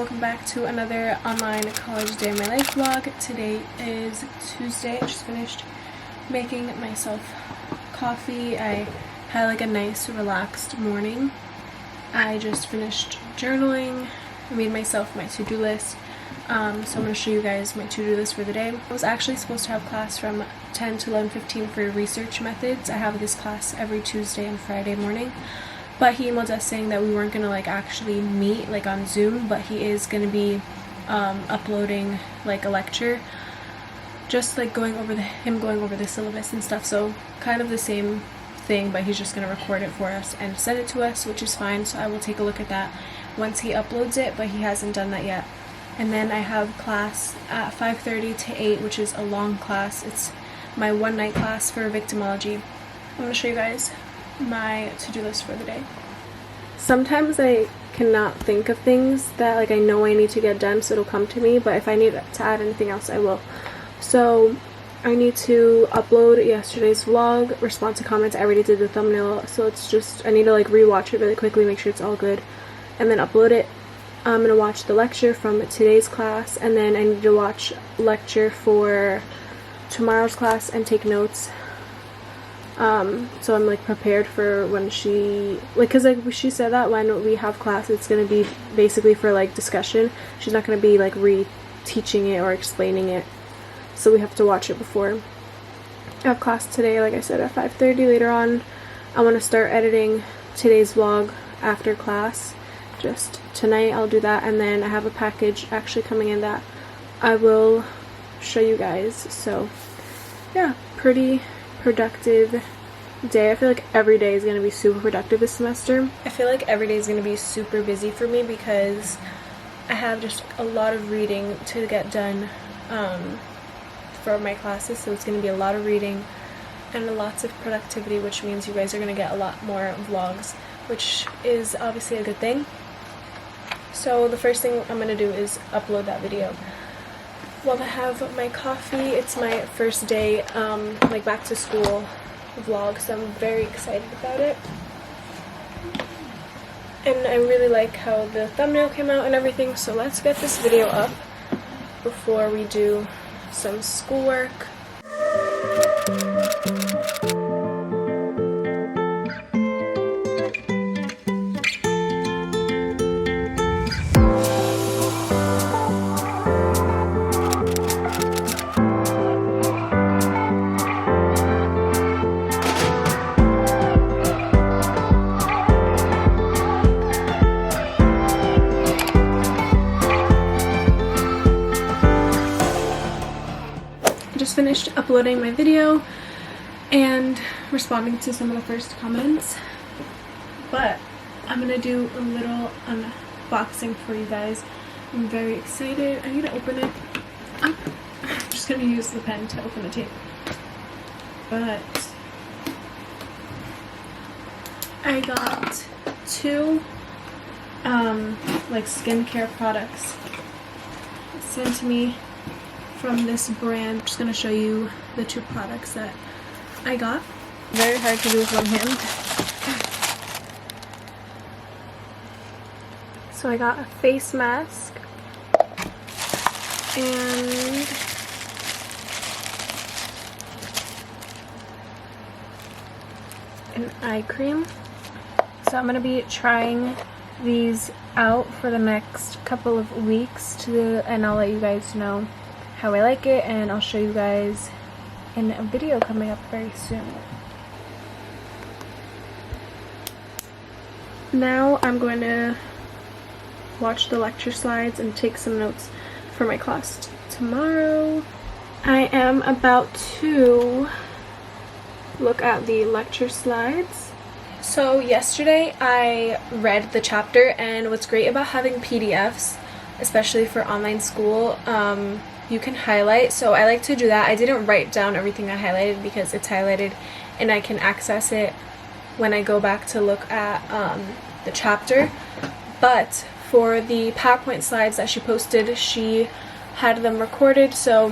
welcome back to another online college day of my life vlog. Today is Tuesday. I just finished making myself coffee. I had like a nice relaxed morning. I just finished journaling. I made myself my to-do list. So I'm going to show you guys my to-do list for the day. I was actually supposed to have class from 10 to 11:15 for research methods. I have this class every Tuesday and Friday morning. But he emailed us saying that we weren't going to like actually meet like on Zoom, but he is going to be uploading like a lecture, just like going over the syllabus and stuff. So kind of the same thing, but he's just going to record it for us and send it to us, which is fine. So I will take a look at that once he uploads it, but he hasn't done that yet. And then I have class at 5:30 to 8, which is a long class. It's my one night class for Victimology. I'm going to show you guys my to-do list for the day. Sometimes I cannot think of things that like I know I need to get done, so it'll come to me, but if I need to add anything else, I will. So I need to upload yesterday's vlog, respond to comments. I already did the thumbnail, so it's just I need to like rewatch it really quickly, make sure it's all good, and then upload it. I'm gonna watch the lecture from today's class, and then I need to watch lecture for tomorrow's class and take notes. So I'm like prepared for when she because like she said that when we have class it's gonna be basically for like discussion. She's not gonna be like re-teaching it or explaining it, so we have to watch it before. I have class today, like I said, at 5:30. Later on I want to start editing today's vlog after class. Just tonight I'll do that, and then I have a package actually coming in that I will show you guys. So yeah, pretty productive day. I feel like every day is going to be super productive this semester. I feel like every day is going to be super busy for me because I have just a lot of reading to get done for my classes, so it's going to be a lot of reading and lots of productivity, which means you guys are going to get a lot more vlogs, which is obviously a good thing. So the first thing I'm going to do is upload that video. While I have my coffee, it's my first day like back to school vlog, so I'm very excited about it. And I really like how the thumbnail came out and everything, so let's get this video up before we do some schoolwork. Just finished uploading my video and responding to some of the first comments, but I'm gonna do a little unboxing for you guys. I'm very excited. I need to open it up. I'm just gonna use the pen to open the tape, but I got two like skincare products sent to me from this brand. I'm just going to show you the two products that I got. Very hard to do with one hand. So I got a face mask and an eye cream. So I'm going to be trying these out for the next couple of weeks and I'll let you guys know how I like it, and I'll show you guys in a video coming up very soon. Now I'm going to watch the lecture slides and take some notes for my class tomorrow. I am about to look at the lecture slides. So yesterday I read the chapter, and what's great about having PDFs, especially for online school, you can highlight, so I like to do that. I didn't write down everything I highlighted because it's highlighted and I can access it when I go back to look at the chapter. But for the PowerPoint slides that she posted, she had them recorded, so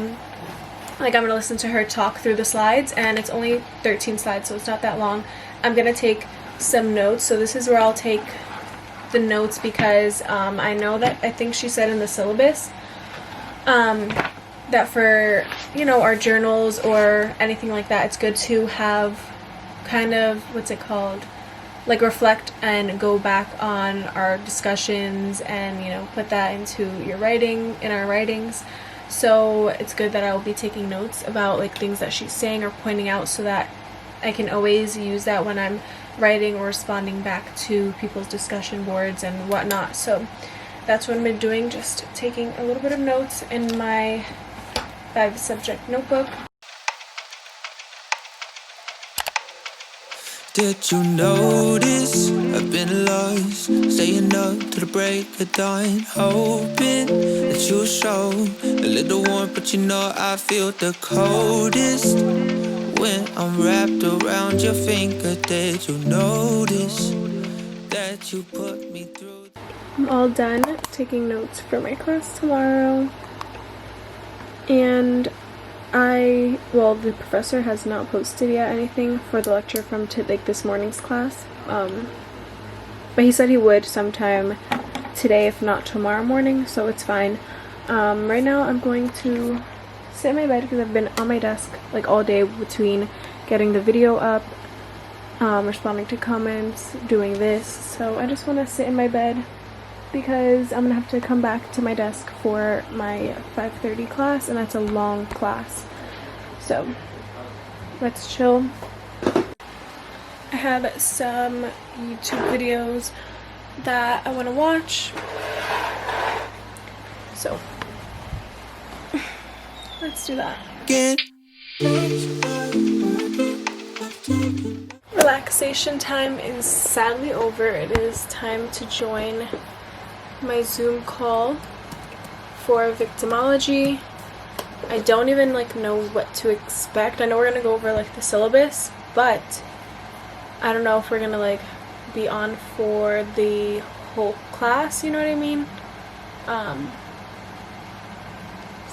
like I'm gonna listen to her talk through the slides, and it's only 13 slides, so it's not that long. I'm gonna take some notes, so this is where I'll take the notes because I know that I think she said in the syllabus that for, you know, our journals or anything like that, it's good to have kind of, what's it called, like reflect and go back on our discussions and, you know, put that into your writing, in our writings. So it's good that I will be taking notes about like things that she's saying or pointing out so that I can always use that when I'm writing or responding back to people's discussion boards and whatnot. So that's what I've been doing, just taking a little bit of notes in my 5-subject notebook. Did you notice I've been lost, staying up to the break of dawn, hoping that you'll show a little warmth, but you know I feel the coldest when I'm wrapped around your finger. Did you notice that you put me through? I'm all done taking notes for my class tomorrow, and the professor has not posted yet anything for the lecture from like this morning's class, but he said he would sometime today, if not tomorrow morning, so it's fine. Right now I'm going to sit in my bed because I've been on my desk like all day between getting the video up, responding to comments, doing this, so I just want to sit in my bed because I'm gonna have to come back to my desk for my 5:30 class, and that's a long class. So let's chill. I have some YouTube videos that I want to watch, so let's do that. Relaxation time is sadly over. It is time to join my Zoom call for victimology. I don't even like know what to expect. I know we're gonna go over like the syllabus, but I don't know if we're gonna like be on for the whole class, you know what I mean?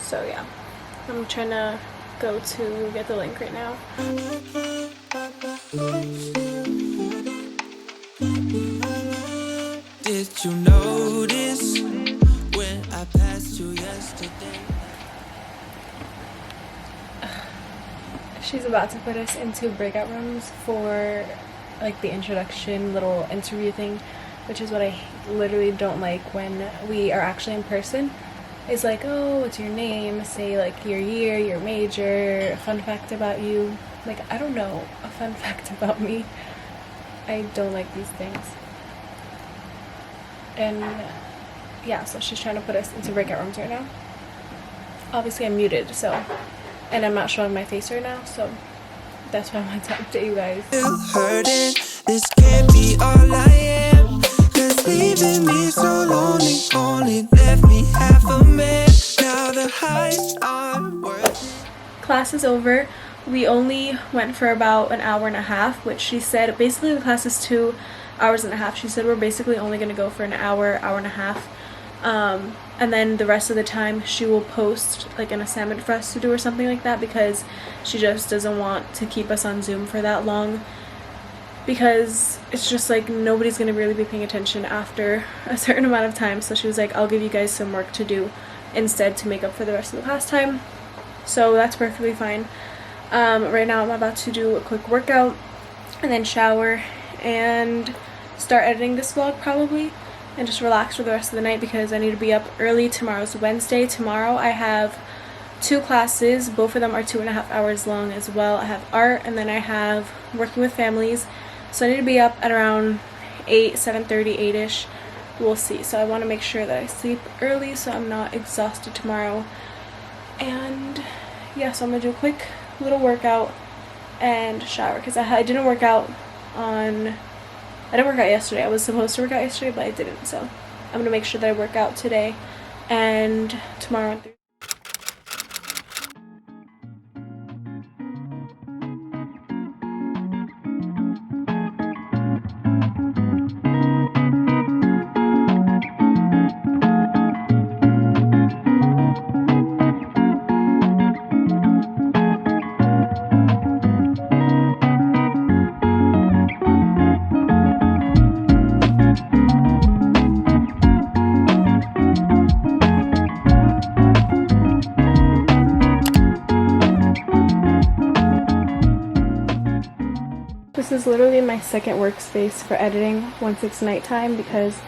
So yeah, I'm trying to go to get the link right now. Did you notice when I passed you yesterday? She's about to put us into breakout rooms for like the introduction little interview thing, which is what I literally don't like when we are actually in person. It's like, oh, what's your name? Say like your year, your major, a fun fact about you. Like, I don't know a fun fact about me. I don't like these things. And yeah, so she's trying to put us into breakout rooms right now. Obviously I'm muted, so, and I'm not showing my face right now, so that's why I want to update you guys. Still hurting, this can't be all I am, 'cause leaving me so lonely only left me half a man. Now the highs aren't worth it. Class is over. We only went for about an hour and a half, which she said basically the class is 2 hours and a half. She said we're basically only going to go for an hour, hour and a half, and then the rest of the time she will post like an assignment for us to do or something like that, because she just doesn't want to keep us on Zoom for that long, because it's just like nobody's going to really be paying attention after a certain amount of time. So she was like, I'll give you guys some work to do instead to make up for the rest of the class time. So that's perfectly fine. Right now I'm about to do a quick workout and then shower and start editing this vlog probably, and just relax for the rest of the night because I need to be up early. Tomorrow's Wednesday. Tomorrow I have 2 classes. Both of them are 2.5 hours long as well. I have art and then I have working with families. So I need to be up at around 8, 7:30, 8ish. We'll see. So I want to make sure that I sleep early so I'm not exhausted tomorrow. And yeah, so I'm going to do a quick little workout and shower because I didn't work out yesterday. I was supposed to work out yesterday, but I didn't. So I'm going to make sure that I work out today and tomorrow and Thursday. This is literally my second workspace for editing once it's nighttime because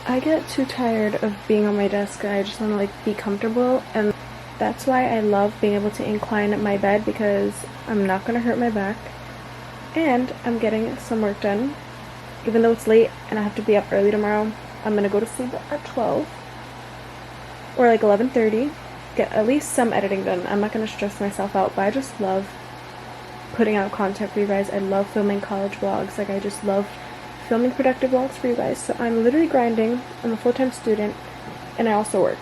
I get too tired of being on my desk. I just want to like be comfortable, and that's why I love being able to incline my bed because I'm not going to hurt my back and I'm getting some work done. Even though it's late and I have to be up early tomorrow, I'm going to go to sleep at 12 or like 11:30. Get at least some editing done. I'm not going to stress myself out, but I just love putting out content for you guys. I love filming college vlogs. Like, I just love filming productive vlogs for you guys. So I'm literally grinding. I'm a full-time student and I also work.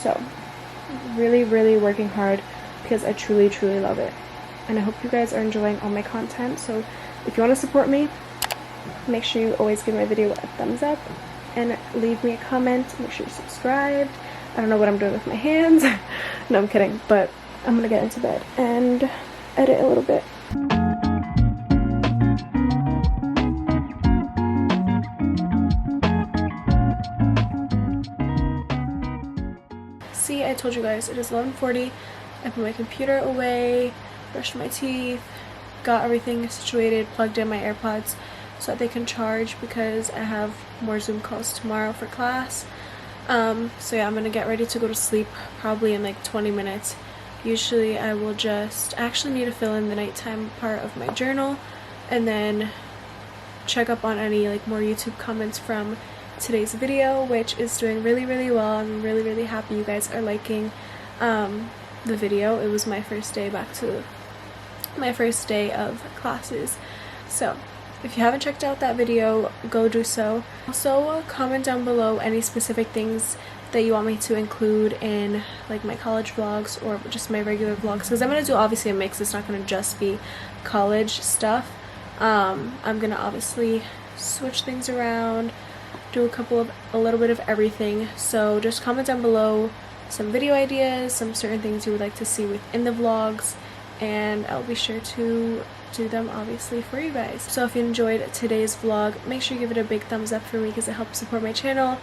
So really, really working hard because I truly, truly love it. And I hope you guys are enjoying all my content. So if you want to support me, make sure you always give my video a thumbs up and leave me a comment. Make sure you're subscribed. I don't know what I'm doing with my hands. No, I'm kidding. But I'm gonna get into bed and edit a little bit. See, I told you guys it is 11:40. I put my computer away, brushed my teeth, got everything situated, plugged in my AirPods so that they can charge because I have more Zoom calls tomorrow for class. So yeah, I'm gonna get ready to go to sleep probably in like 20 minutes. Usually I will just actually need to fill in the nighttime part of my journal and then check up on any like more YouTube comments from today's video, which is doing really, really well. I'm really, really happy you guys are liking the video. It was my first day of classes. So if you haven't checked out that video, go do so. Also, comment down below any specific things that you want me to include in like my college vlogs or just my regular vlogs, because I'm going to do obviously a mix. It's not going to just be college stuff. I'm going to obviously switch things around, do a little bit of everything. So just comment down below some video ideas, some certain things you would like to see within the vlogs, and I'll be sure to do them obviously for you guys. So if you enjoyed today's vlog, make sure you give it a big thumbs up for me because it helps support my channel.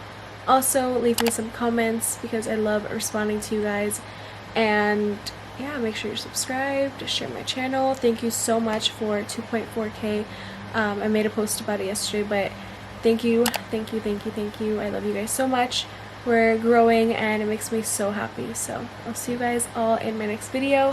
Also leave me some comments because I love responding to you guys, and yeah, make sure you're subscribed, share my channel. Thank you so much for 2.4k. I made a post about it yesterday, but thank you. I love you guys so much. We're growing and it makes me so happy. So I'll see you guys all in my next video.